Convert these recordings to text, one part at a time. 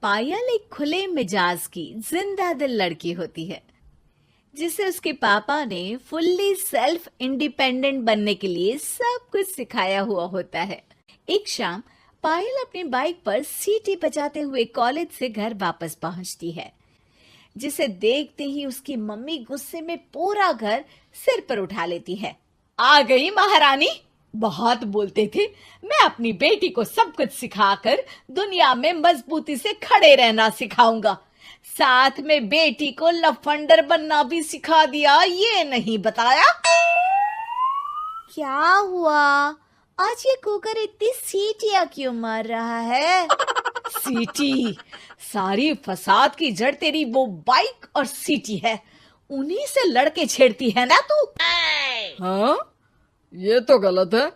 पायल एक खुले मिजाज की जिंदा दिल लड़की होती है जिसे उसके पापा ने फुल्ली सेल्फ इंडिपेंडेंट बनने के लिए सब कुछ सिखाया हुआ होता है। एक शाम पायल अपनी बाइक पर सीटी बजाते हुए कॉलेज से घर वापस पहुंचती है, जिसे देखते ही उसकी मम्मी गुस्से में पूरा घर सिर पर उठा लेती है। आ गई महारानी, बहुत बोलते थे मैं अपनी बेटी को सब कुछ सिखाकर दुनिया में मजबूती से खड़े रहना सिखाऊंगा, साथ में बेटी को लफंडर बनना भी सिखा दिया, ये नहीं बताया। क्या हुआ? आज ये कुकर इतनी सीटियां क्यों मार रहा है? सीटी? सारी फसाद की जड़ तेरी वो बाइक और सीटी है, उन्हीं से लड़के छेड़ती है ना तू। हाँ, ये तो गलत है,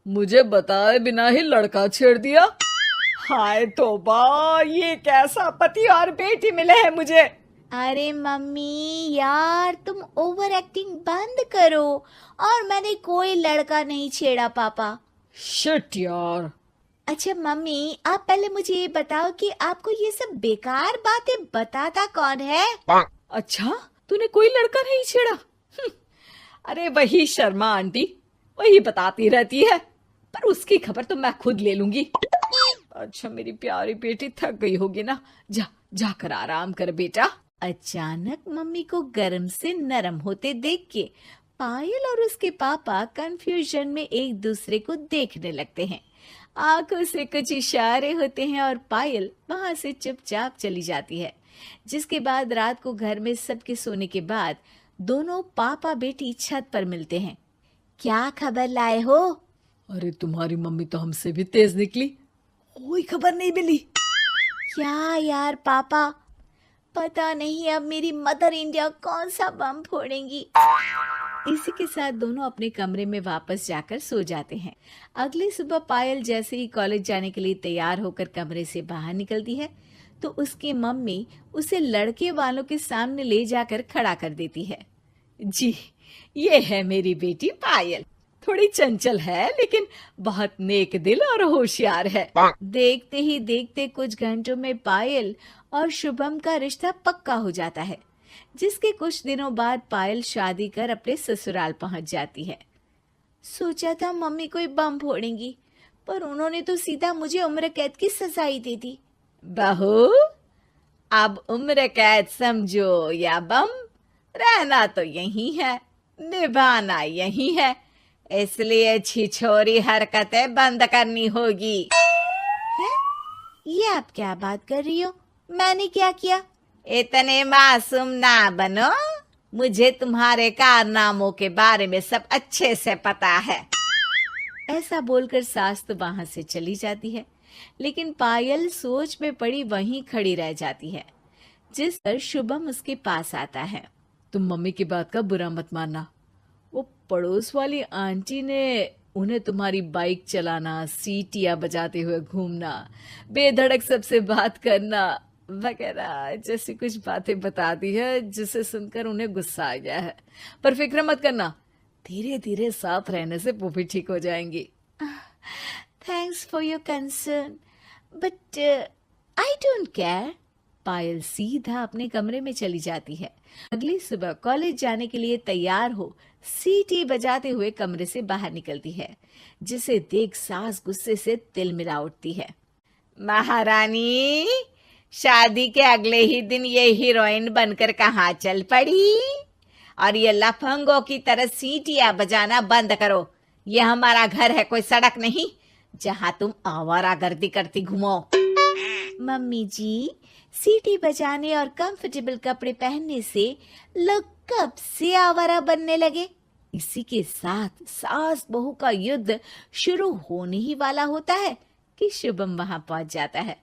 मुझे बताए बिना ही लड़का छेड़ दिया। हाय तौबा, ये कैसा पति और बेटी मिले हैं मुझे। अरे मम्मी यार, तुम ओवर एक्टिंग बंद करो, और मैंने कोई लड़का नहीं छेड़ा पापा। शिट यार। अच्छा मम्मी, आप पहले मुझे ये बताओ कि आपको ये सब बेकार बातें बताता कौन है? अच्छा, तूने कोई लड़का नहीं छेड़ा? अरे वही शर्मा आंटी, वही बताती रहती है, पर उसकी खबर तो मैं खुद ले लूंगी। अच्छा मेरी प्यारी बेटी, थक गई होगी ना, जा जाकर आराम कर बेटा। अचानक मम्मी को गर्म से नरम होते देख के पायल और उसके पापा कंफ्यूजन में एक दूसरे को देखने लगते हैं। आंखों से कुछ इशारे होते हैं और पायल वहां से चुपचाप चली जाती है। जिसके बाद रात को घर में सबके सोने के बाद दोनों पापा बेटी छत पर मिलते हैं। क्या खबर लाए हो? अरे तुम्हारी मम्मी तो हमसे भी तेज निकली, कोई खबर नहीं मिली। क्या यार पापा, पता नहीं अब मेरी मदर इंडिया कौन सा बम फोड़ेंगी। इसी के साथ दोनों अपने कमरे में वापस जाकर सो जाते हैं। अगली सुबह पायल जैसे ही कॉलेज जाने के लिए तैयार होकर कमरे से बाहर निकलती है तो उसकी मम्मी उसे लड़के वालों के सामने ले जाकर खड़ा कर देती है। जी, ये है मेरी बेटी पायल, थोड़ी चंचल है लेकिन बहुत नेक दिल और होशियार है। देखते ही देखते कुछ घंटों में पायल और शुभम का रिश्ता पक्का हो जाता है, जिसके कुछ दिनों बाद पायल शादी कर अपने ससुराल पहुंच जाती है। सोचा था मम्मी कोई बम फोड़ेंगी, पर उन्होंने तो सीधा मुझे उम्र कैद की सजा ही दे दी। बहू, अब उम्र कैद समझो या बम, रहना तो यही है, निभाना यही है, इसलिए छिछोरी हरकतें बंद करनी होगी। है? ये आप क्या बात कर रही हो? मैंने क्या किया? इतने मासूम ना बनो, मुझे तुम्हारे कारनामों के बारे में सब अच्छे से पता है। ऐसा बोलकर सास तो वहां से चली जाती है, लेकिन पायल सोच में पड़ी वहीं खड़ी रह जाती है। जिस पर शुभम उसके पास आता है। तुम मम्मी की बात का बुरा मत मानना, वो पड़ोस वाली आंटी ने उन्हें तुम्हारी बाइक चलाना, सीटियां बजाते हुए घूमना, बेधड़क सबसे बात करना वगैरह जैसी कुछ बातें बता दी है, जिसे सुनकर उन्हें गुस्सा आ गया है। पर फिक्र मत करना, धीरे धीरे साथ रहने से वो भी ठीक हो जाएंगी। Thanks for your concern, but I don't care. Payal सीधा अपने कमरे में चली जाती है। अगली सुबह कॉलेज जाने के लिए तैयार हो सीटी बजाते हुए कमरे से बाहर निकलती है, जिसे देख सास गुस्से से तिल मिला उठती है। महारानी, शादी के अगले ही दिन ये हीरोइन बनकर कहाँ चल पड़ी? और ये लफंगों की तरह सीटियां बजाना बंद करो, ये हमारा घर है, कोई सड़क नहीं जहाँ तुम आवारागर्दी करती घूमो। मम्मी जी, सीटी बजाने और कंफर्टेबल कपड़े पहनने से लोग कब से आवारा बनने लगे? इसी के साथ सास बहू का युद्ध शुरू होने ही वाला होता है कि शुभम वहां पहुंच जाता है।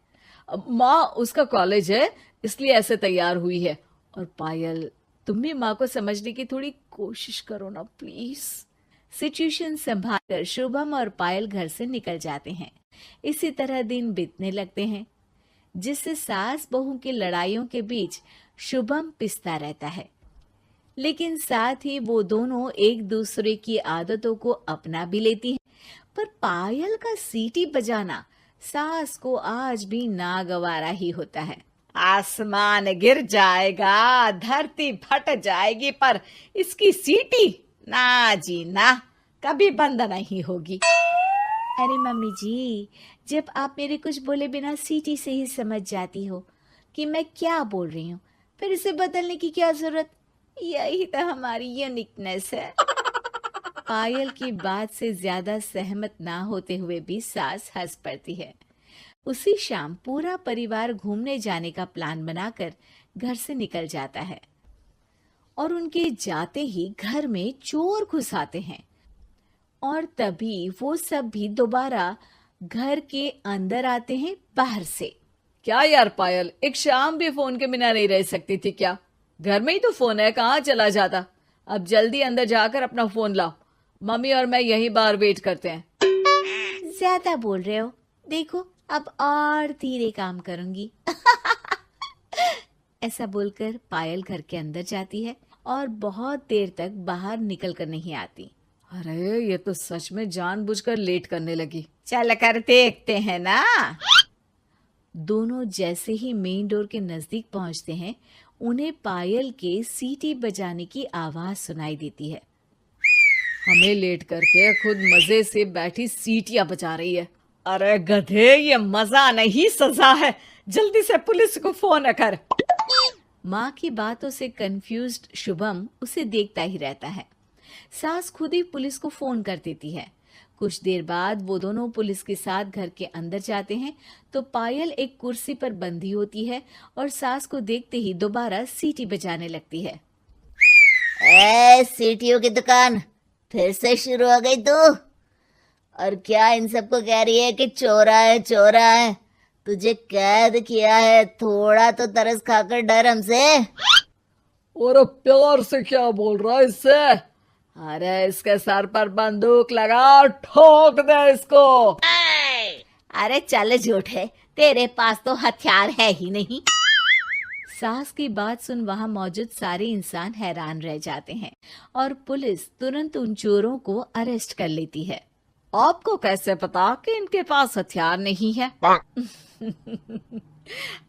माँ, उसका कॉलेज है इसलिए ऐसे तैयार हुई है। और पायल, तुम भी माँ को समझने की थोड़ी कोशिश करो ना प्लीज। सिचुएशन संभालकर शुभम और पायल घर से निकल जाते हैं। इसी तरह दिन बीतने लगते हैं, जिससे सास बहू की लड़ाइयों के बीच शुभम पिसता रहता है, लेकिन साथ ही वो दोनों एक दूसरे की आदतों को अपना भी लेती हैं। पर पायल का सीटी बजाना सास को आज भी नागवारा ही होता है। आसमान गिर जाएगा, धरती फट जाएगी, पर इसकी सीटी ना जी ना, कभी बंद नहीं होगी। अरे मम्मी जी, जब आप मेरे कुछ बोले बिना सीटी से ही समझ जाती हो कि मैं क्या बोल रही हूँ, फिर इसे बदलने की क्या जरूरत? यही तो हमारी यूनिकनेस है। पायल की बात से ज्यादा सहमत ना होते हुए भी सास हंस पड़ती है। उसी शाम पूरा परिवार घूमने जाने का प्लान बनाकर घर से निकल जाता है और उनके जाते ही घर में चोर घुस आते हैं और तभी वो सब भी दोबारा घर के अंदर आते हैं बाहर से। क्या यार पायल, एक शाम भी फोन के बिना नहीं रह सकती थी क्या? घर में ही तो फोन है, कहाँ चला जाता? अब जल्दी अंदर जाकर अपना फोन लाओ, मम्मी और मैं यहीं बाहर वेट करते हैं। ज्यादा बोल रहे हो, देखो अब और धीरे काम करूंगी। ऐसा बोलकर पायल घर के अंदर जाती है और बहुत देर तक बाहर निकल कर नहीं आती। अरे ये तो सच में जानबूझकर लेट करने लगी। चल कर देखते हैं ना। दोनों जैसे ही मेन डोर के नजदीक पहुंचते हैं, उन्हें पायल के सीटी बजाने की आवाज सुनाई देती है। हमें लेट करके खुद मजे से बैठी सीटियां बजा रही है। अरे गधे, ये मजा नहीं सजा है, जल्दी से पुलिस को फोन कर। माँ की बातों से कंफ्यूज्ड शुभम उसे देखता ही रहता है। सास खुद ही पुलिस को फोन कर देती है। कुछ देर बाद वो दोनों पुलिस के साथ घर के अंदर जाते हैं तो पायल एक कुर्सी पर बंधी होती है और सास को देखते ही दोबारा सीटी बजाने लगती है। सीटियों की दुकान फिर से शुरू हो गई तू? और क्या इन सबको कह रही है कि चोरा है चोरा है? तुझे कैद किया है, थोड़ा तो तरस खाकर डर हमसे। और प्यार से क्या बोल रहा है इससे? अरे इसके सर पर बंदूक लगा, ठोक दे इसको। अरे चल झूठे, तेरे पास तो हथियार है ही नहीं। सास की बात सुन वहां मौजूद सारे इंसान हैरान रह जाते हैं और पुलिस तुरंत उन चोरों को अरेस्ट कर लेती है। आपको कैसे पता कि इनके पास हथियार नहीं है?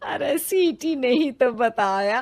अरे सीटी नहीं तो बताया।